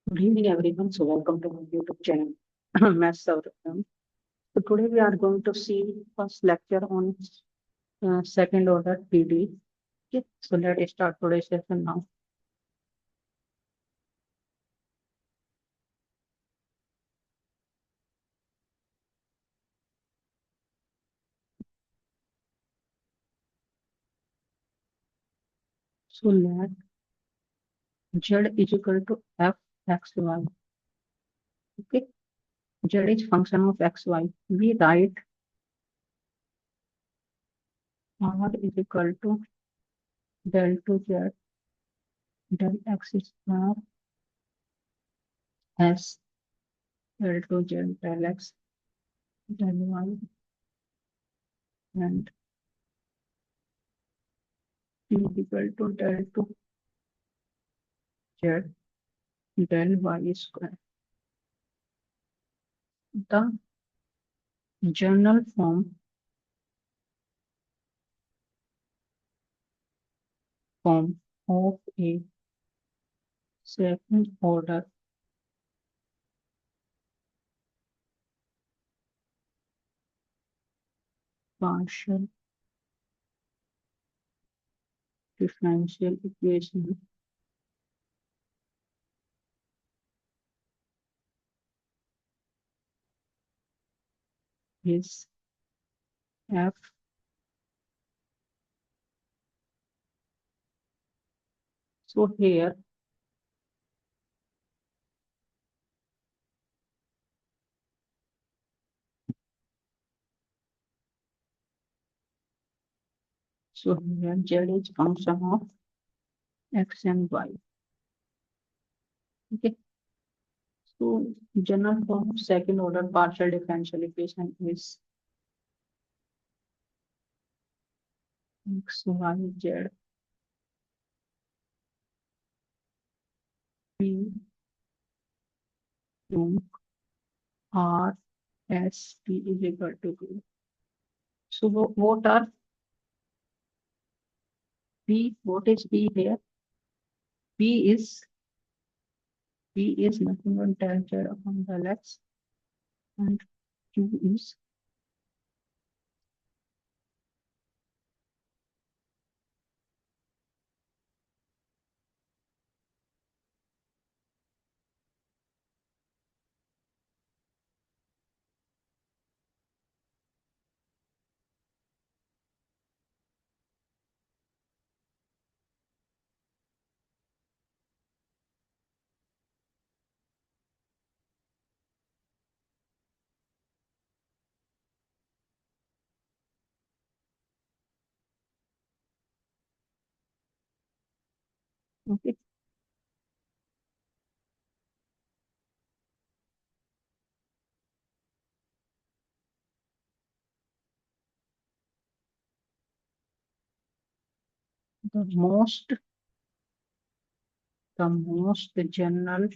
Good evening, everyone. So, welcome to my YouTube channel, Maths Saurav. So, today we are going to see first lecture on second order PDE. Okay, so let's start today's session now. So, let Z is equal to f x y. Okay, Z is function of x y. We write R is equal to del to Z del x square s del to Z del x del y and T is equal to del to Z del y square. The general form of a second order partial differential equation is f. So here Z is function of x and y. Okay. So general form of second order partial differential equation is x y z p q r s t is equal to 2. So what are p? What is p here? P is nothing but del z upon del x, and q is okay. The most general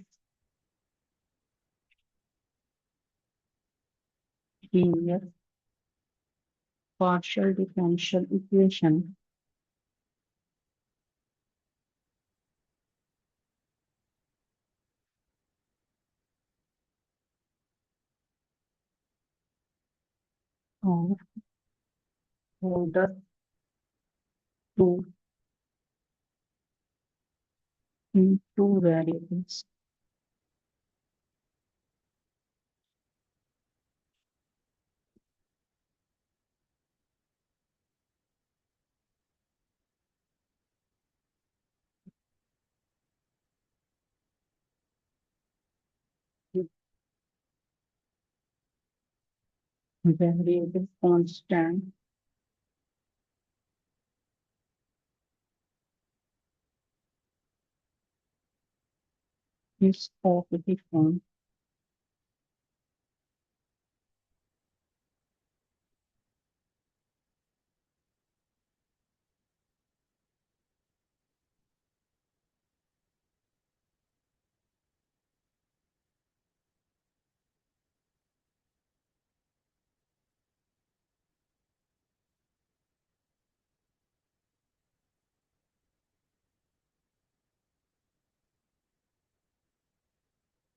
linear partial differential equation of order 2 in two variables with variable constant is of the form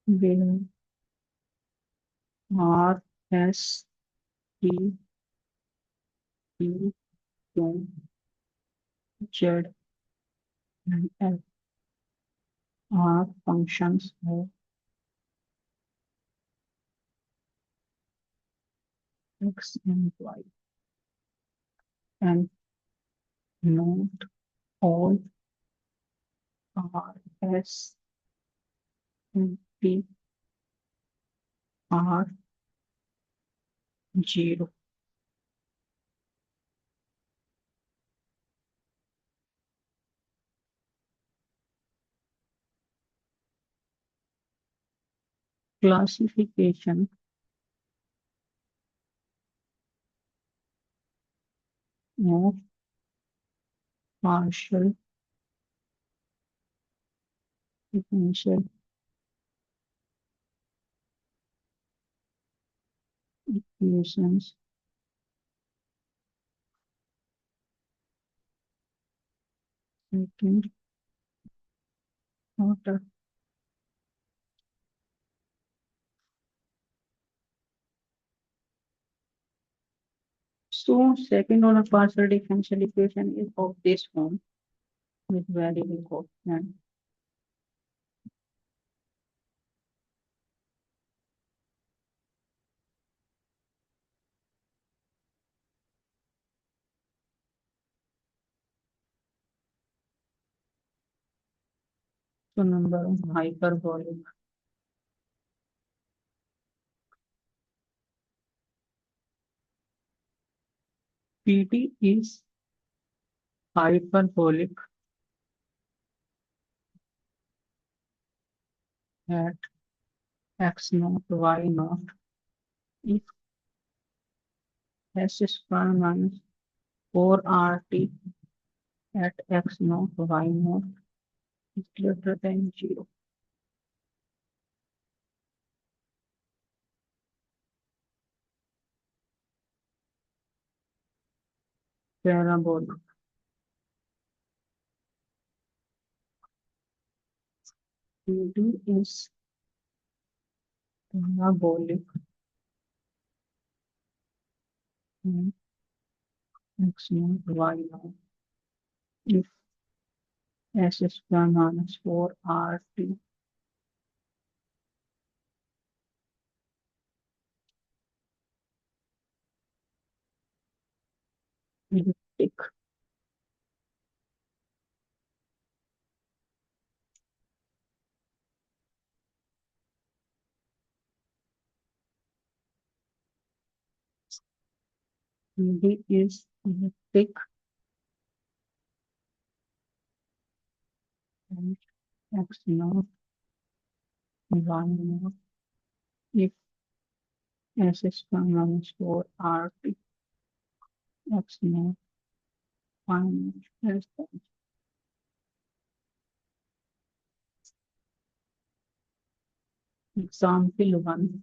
where R, S, T, P, Q, Z, and F are functions of X and Y, and not all R, S, and T are zero. Classification of partial differential equations. Second order. So second order partial differential equation is of this form with variable coefficient. So number of hyperbolic PD is hyperbolic at x naught y naught if s square minus 4rt at x naught y naught is greater than 0. Parabolic PD is parabolic at x naught y naught if s square minus 4rt elliptic. PD is elliptic and x naught y naught if s square minus 4rt x naught y naught less than. Example 1.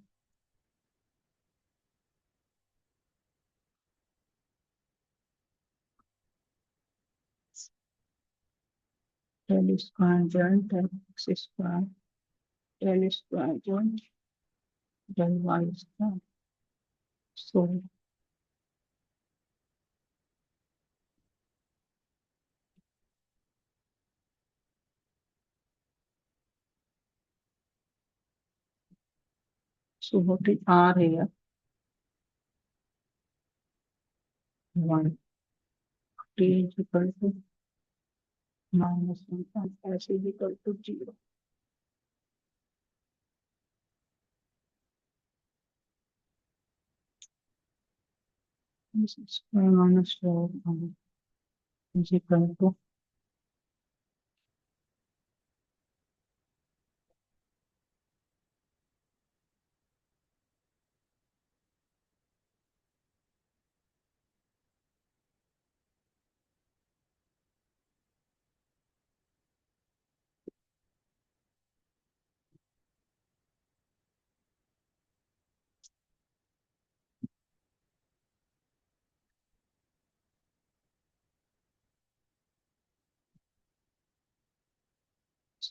Del square joint del x square del square joint del y square. So what is R here? 1. T is equal to -1 and S is equal to 0. This is square minus 4 is equal to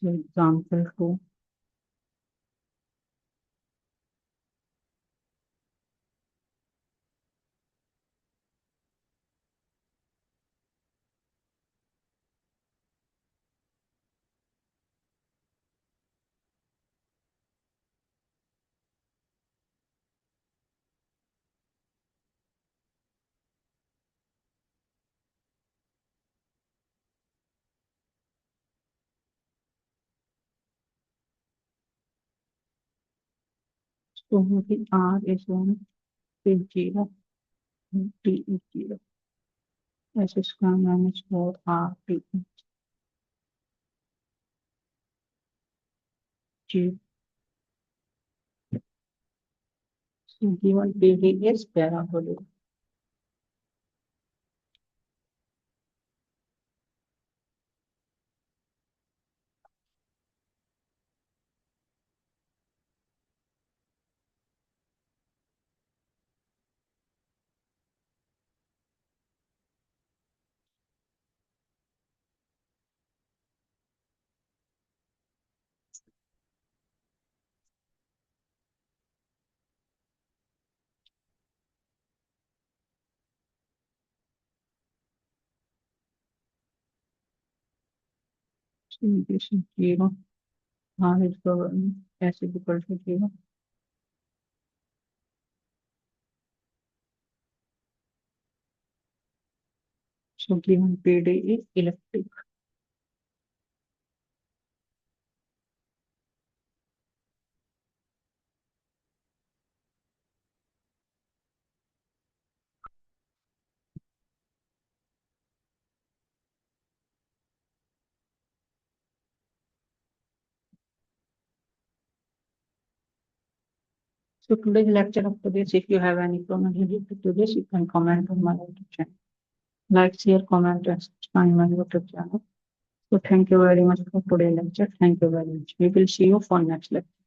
so example 2. So the R is 1, P 0, T is 0. S square minus 4 R T is 0. So given PD is parabolic. So this is 0. R is given S is equal to 0. So given PD is elliptic. So today's lecture up to this, if you have any comment related to this, you can comment on my YouTube channel. Like, share, comment, and subscribe my YouTube channel. So thank you very much for today's lecture. Thank you very much. We will see you for next lecture.